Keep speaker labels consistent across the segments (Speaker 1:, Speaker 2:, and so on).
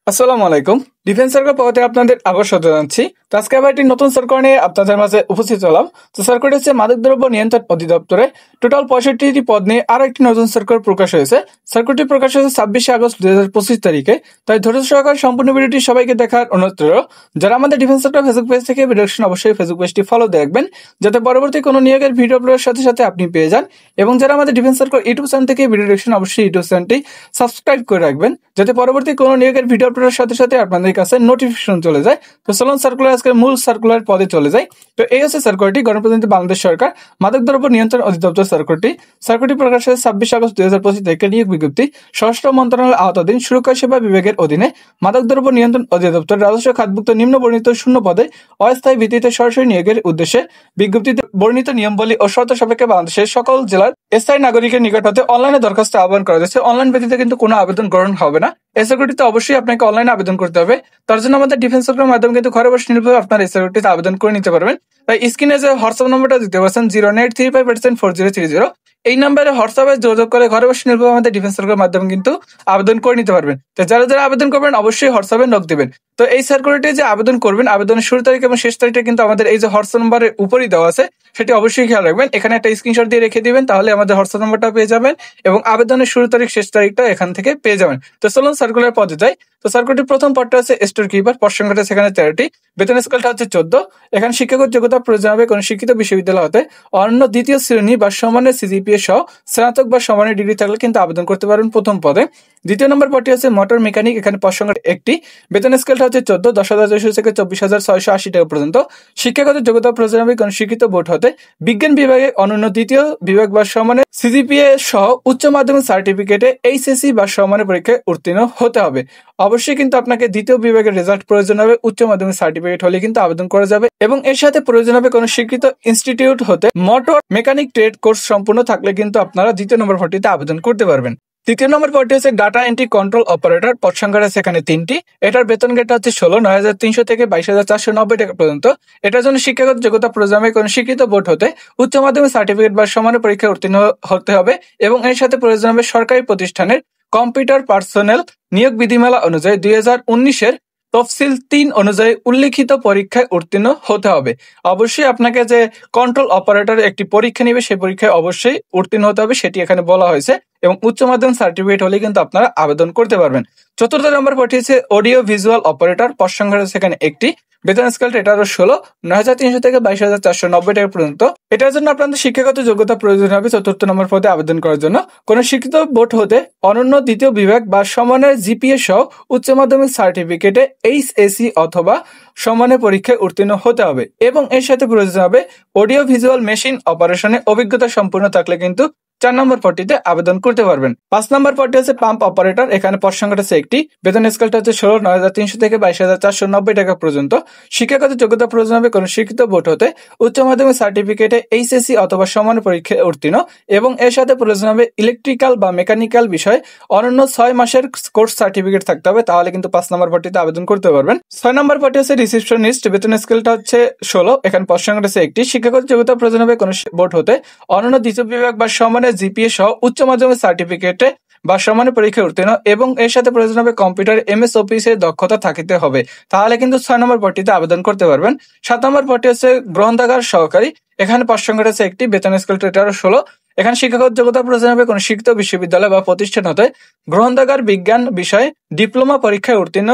Speaker 1: আসসালামু আলাইকুম। Defence circle পদে আপনাদের আবার স্বাগত জানাচ্ছি। তো আজকে আবার একটি নতুন সার্কুলার নিয়ে আপনাদের মাঝে উপস্থিত হলাম। তো সার্কুলার হচ্ছে মাদকদ্রব্য নিয়ন্ত্রণ অধিদপ্তরে টোটাল 65টি পদ নিয়ে আরো একটি নতুন সার্কুলার প্রকাশ হয়েছে। সার্কুলারটি প্রকাশ হয়েছে 26 আগস্ট 2025 তারিখে। তাই ধৈর্য সহকারে সম্পূর্ণ ভিডিওটি সবাইকে দেখার অনুরোধ রইল। যারা আমাদের ডিফেন্স সার্কুলার ফেসবুক পেজ থেকে ভিডিও দেখছেন অবশ্যই ফেসবুক পেজটি ফলো দেখবেন, যাতে পরবর্তী কোনো নিয়োগের ভিডিও আপলোডের সাথে সাথে আপনি পেয়ে যান। এবং যারা আমাদের ডিফেন্স সার্কুলার ইউটিউব চ্যানেল থেকে ভিডিও দেখছেন অবশ্যই ইউটিউব চ্যানেলটি সাবস্ক্রাইব করে রাখবেন, যাতে পরবর্তী কোনো নিয়োগের ভিডিও আপলোডের সাথে সাথে আপনাদের কাছে নোটিফিকেশন চলে যায়। তো চলুন সার্কুলার আজকে মূল সার্কুলার পদে চলে যায়। তো এই হচ্ছে সার্কুলারটি, গণপ্রজাতন্ত্রী বাংলাদেশ সরকার মাদকদ্রব্য নিয়ন্ত্রণ অধিদপ্তর সার্কুলারটি প্রকাশ হয়েছে 26 আগস্ট 2025 তারিখে। নিয়োগ বিজ্ঞপ্তি স্বরাষ্ট্র মন্ত্রণালয়ের আওতাধীন সুরক্ষা সেবা বিভাগের অধীনে মাদকদ্রব্য নিয়ন্ত্রণ অধিদপ্তর রাজস্ব খাতভুক্ত নিম্ন বর্ণিত শূন্য পদে অস্থায়ী ভিত্তিতে সরাসরি নিয়োগের উদ্দেশ্যে বিজ্ঞপ্তিতে বর্ণিত নিয়মাবলী ও শর্ত সাপেক্ষে বাংলাদেশের সকল জেলার স্থায়ী নাগরিকের নিকট হতে অনলাইনে দরখাস্ত আহ্বান করা যাচ্ছে। অনলাইন ব্যতীত কিন্তু কোনো আবেদন গ্রহণ হবে না। এই সার্কুলারটিতে অবশ্যই আপনাকে অনলাইনে আবেদন করতে হবে। তার জন্য আমাদের ডিফেন্স সার্কুলার মাধ্যমে কিন্তু ঘরে বসে নির্ভর আপনার এই সার্কুলারটিতে আবেদন করে নিতে পারবেন। তাই স্ক্রিনে যে হোয়াটসঅ্যাপ নম্বরটা দিতে পারছেন 09835% 4030, এই নাম্বারে হোয়াটসঅ্যাপে যোগাযোগ করে ঘরে বসে নির্ভর আমাদের ডিফেন্স সার্কুলার মাধ্যমে কিন্তু আবেদন করে নিতে পারবেন। তো যারা যারা আবেদন করবেন অবশ্যই হোয়াটসঅ্যাপে নক দিবেন। তো এই সার্কুলারটি যে আবেদন করবেন, আবেদনের শুরু তারিখ এবং শেষ তারিখটা কিন্তু আমাদের এই যে হোয়াটসঅ্যাপ নম্বরের উপরেই দেওয়া আছে, সেটি অবশ্যই খেয়াল রাখবেন। এখানে একটা স্ক্রিনশট দিয়ে রেখে দিবেন, তাহলে আমাদের হোয়াটসঅ্যাপ নম্বরটা পেয়ে যাবেন এবং আবেদনের শুরু তারিখ শেষ তারিখটা এখান থেকে পেয়ে যাবেন। তো চলুন সার্কুলার পদে যাই। তো সার্কুলারটির প্রথম পদটা আছে স্টোর কিপার, পদ সংখ্যাটা সেখানে 13টি, বেতন স্কেলটা হচ্ছে 14। এখানে শিক্ষাগত যোগ্যতা প্রয়োজন হবে কোনো শিক্ষিত বিশ্ববিদ্যালয় হতে অন্য দ্বিতীয় শ্রেণী বা সমানের সিজিপিএ সহ স্নাতক বা সমানের ডিগ্রি থাকলে কিন্তু আবেদন করতে পারবেন প্রথম পদে। দ্বিতীয় নম্বর পদটি হচ্ছে মোটর মেকানিক, এখানে পদ সংখ্যা 1টি, বেতন স্কেলটা হচ্ছে 14, 10,400 থেকে 24,680 টাকা পর্যন্ত। শিক্ষাগত যোগ্যতা প্রয়োজন হবে কোনো শিক্ষিত বোর্ড হতে বিজ্ঞান বিভাগে অনন্য দ্বিতীয় বিভাগ বা সমানের সিজিপিএ সহ উচ্চ মাধ্যমিক সার্টিফিকেটে এইচএসসি বা সমানের পরীক্ষায় উত্তীর্ণ হতে হবে। অবশ্যই কিন্তু আপনাকে দ্বিতীয় বিভাগের রেজাল্ট প্রয়োজন হবে, উচ্চ মাধ্যমিক সার্টিফিকেট হলে কিন্তু আবেদন করা যাবে। এবং এর সাথে প্রয়োজন হবে কোনো স্বীকৃত ইনস্টিটিউট হতে মোটর মেকানিক ট্রেড কোর্স সম্পূর্ণ থাকলে কিন্তু আপনারা দ্বিতীয় নম্বর পদটিতে আবেদন করতে পারবেন। তৃতীয় নম্বর পদটি হচ্ছে ডাটা এন্ট্রি কন্ট্রোল অপারেটর, পদ সংখ্যাটা সেখানে 3টি। এটার বেতন গেটটা হচ্ছে 16, 9,300 থেকে 22,490 টাকা পর্যন্ত। এটার জন্য শিক্ষাগত যোগ্যতা প্রয়োজন হবে কোনো স্বীকৃত বোর্ড হতে উচ্চ মাধ্যমিক সার্টিফিকেট বা সমানের পরীক্ষায় উত্তীর্ণ হতে হবে। এবং এর সাথে প্রয়োজন হবে সরকারি প্রতিষ্ঠানের কম্পিউটার পার্সোনেল নিয়োগ বিধিমালা অনুযায়ী 2019-এর তফসিল 3 অনুযায়ী উল্লিখিত পরীক্ষায় উত্তীর্ণ হতে হবে। অবশ্যই আপনাকে যে কন্ট্রোল অপারেটর একটি পরীক্ষা নেবে, সেই পরীক্ষায় অবশ্যই উত্তীর্ণ হতে হবে, সেটি এখানে বলা হয়েছে। এবং উচ্চ মাধ্যমিক সার্টিফিকেট হলে কিন্তু আপনারা আবেদন করতে পারবেন। চতুর্থ নম্বর পদটি হচ্ছে অডিও ভিজুয়াল অপারেটর, পদ সংখ্যা সেখানে 1টি, বেতন স্কেলটা এটারও 16, 9,300 থেকে 22,490 টাকা পর্যন্ত। এটার জন্য আপনাদের শিক্ষাগত যোগ্যতা প্রয়োজন হবে চতুর্থ নম্বর পদে আবেদন করার জন্য কোন শিক্ষিত বোর্ড হতে অনন্য দ্বিতীয় বিভাগ বা সমানের জিপিএ সহ উচ্চ মাধ্যমিক সার্টিফিকেটে এইচএসসি অথবা সমানের পরীক্ষায় উত্তীর্ণ হতে হবে। এবং এর সাথে প্রয়োজন হবে অডিও ভিজুয়াল মেশিন অপারেশনে অভিজ্ঞতা সম্পূর্ণ থাকলে কিন্তু 4 নম্বর পদটিতে আবেদন করতে পারবেন। 5 নম্বর পদটি হচ্ছে পাম্প অপারেটর, এখানে পদ সংখ্যাটা হচ্ছে 1টি, বেতন স্কেলটা হচ্ছে 16, 9,300 থেকে 22,490 টাকা পর্যন্ত। শিক্ষাগত যোগ্যতা প্রয়োজন হবে কোনো শিক্ষিত বোর্ড হতে উচ্চ মাধ্যমিক সার্টিফিকেটে এইচএসসি অথবা সমান পরীক্ষায় উত্তীর্ণ। এবং এর সাথে প্রয়োজন হবে ইলেকট্রিক্যাল বা মেকানিক্যাল বিষয়ে অনন্য 6 মাসের কোর্স সার্টিফিকেট থাকতে হবে, তাহলে কিন্তু 5 নম্বর পদটিতে আবেদন করতে পারবেন। 6 নম্বর পদটি হচ্ছে রিসেপশনিস্ট, বেতন স্কেলটা হচ্ছে 16, এখানে পদ সংখ্যাটা হচ্ছে 1টি, শিক্ষাগত যোগ্যতা প্রয়োজন হবে কোনো বোর্ড হতে অনন্য দ্বিতীয় বিভাগ বা সমানের জিপিএ সহ উচ্চ মাধ্যমিক সার্টিফিকেটে বা সমানের পরীক্ষায় উত্তীর্ণ। এবং এর সাথে প্রয়োজন হবে কম্পিউটার এমএস অফিসের দক্ষতা থাকিতে হবে, তাহলে কিন্তু 6 নম্বর পদটিতে আবেদন করতে পারবেন। 7 নম্বর পদটি হচ্ছে গ্রন্থাগার সহকারী, এখানে পদ সংখ্যাটা হচ্ছে 1টি, বেতন স্কেলটা এটারও 16, এখানে শিক্ষাগত যোগ্যতা প্রয়োজন হবে কোনো শিক্ষিত বিশ্ববিদ্যালয় বা প্রতিষ্ঠান হতে গ্রন্থাগার বিজ্ঞান বিষয়ে ডিপ্লোমা পরীক্ষায় উত্তীর্ণ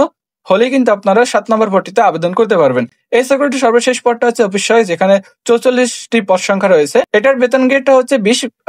Speaker 1: হলেই কিন্তু আপনারা 7 নম্বর পদটিতে আবেদন করতে পারবেন। এই সার্কুলারটির সর্বশেষ পদটা হচ্ছে অফিস সহায়ক, যেখানে 44টি পদ সংখ্যা রয়েছে। এটার বেতন গেটটা হচ্ছে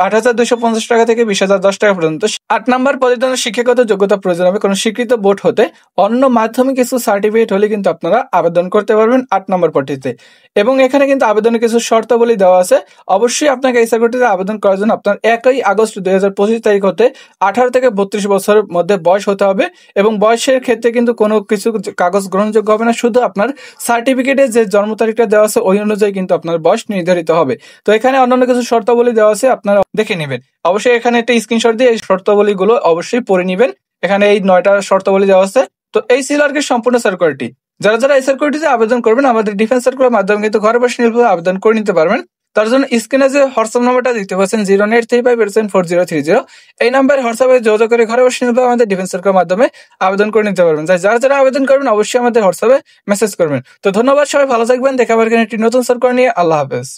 Speaker 1: 8,250 টাকা থেকে 20,010 টাকা পর্যন্ত। 8 নম্বর পদের জন্য শিক্ষাগত যোগ্যতা প্রয়োজন হবে কোনো স্বীকৃত বোর্ড হতে অন্য মাধ্যমিক কিছু সার্টিফিকেট হলে কিন্তু আপনারা আবেদন করতে পারবেন 8 নম্বর পদটিতে। এবং এখানে কিন্তু আবেদনের কিছু শর্তাবলী দেওয়া আছে। অবশ্যই আপনাকে এই সার্কুলারটিতে আবেদন করার জন্য আপনার 1 আগস্ট 2025 তারিখ হতে 18 থেকে 32 বছরের মধ্যে বয়স হতে হবে। এবং বয়সের ক্ষেত্রে কিন্তু কোনো কিছু কাগজ গ্রহণযোগ্য হবে না, শুধু আপনার সার্টিফিকেটে যে জন্ম তারিখটা দেওয়া আছে ওই অনুযায়ী কিন্তু আপনার বয়স নির্ধারিত হবে। তো এখানে অন্যান্য কিছু শর্তাবলী দেওয়া আছে, আপনারা দেখে নেবেন। অবশ্যই এখানে একটা স্ক্রিনশট দিয়ে এই শর্তাবলীগুলো অবশ্যই পড়ে নেবেন। এখানে এই 9টা শর্তাবলী দেওয়া আছে। তো এই ছিল আর কি সম্পূর্ণ সার্কুলারটি। যারা যারা এই সার্কুলারটিতে আবেদন করবেন আমাদের ডিফেন্স সার্কুলার মাধ্যমে কিন্তু ঘরে বসে নির্ভর আবেদন করে নিতে পারবেন। তার জন্য স্ক্রিনে যে হোয়াটসঅ্যাপ নাম্বারটা দিতে পারছেন 09835874030, এই নাম্বারে হোয়াটসঅ্যাপে যোগাযোগ করে ঘরে বসে নিতে আমাদের ডিফেন্স সার্কেলের মাধ্যমে আবেদন করে নিতে পারবেন। যারা যারা আবেদন করবেন অবশ্যই আমাদের হোয়াটসঅ্যাপে মেসেজ করবেন। তো ধন্যবাদ, সবাই ভালো থাকবেন। দেখা হবে একটি নতুন সার্কেল নিয়ে। আল্লাহ হাফেজ।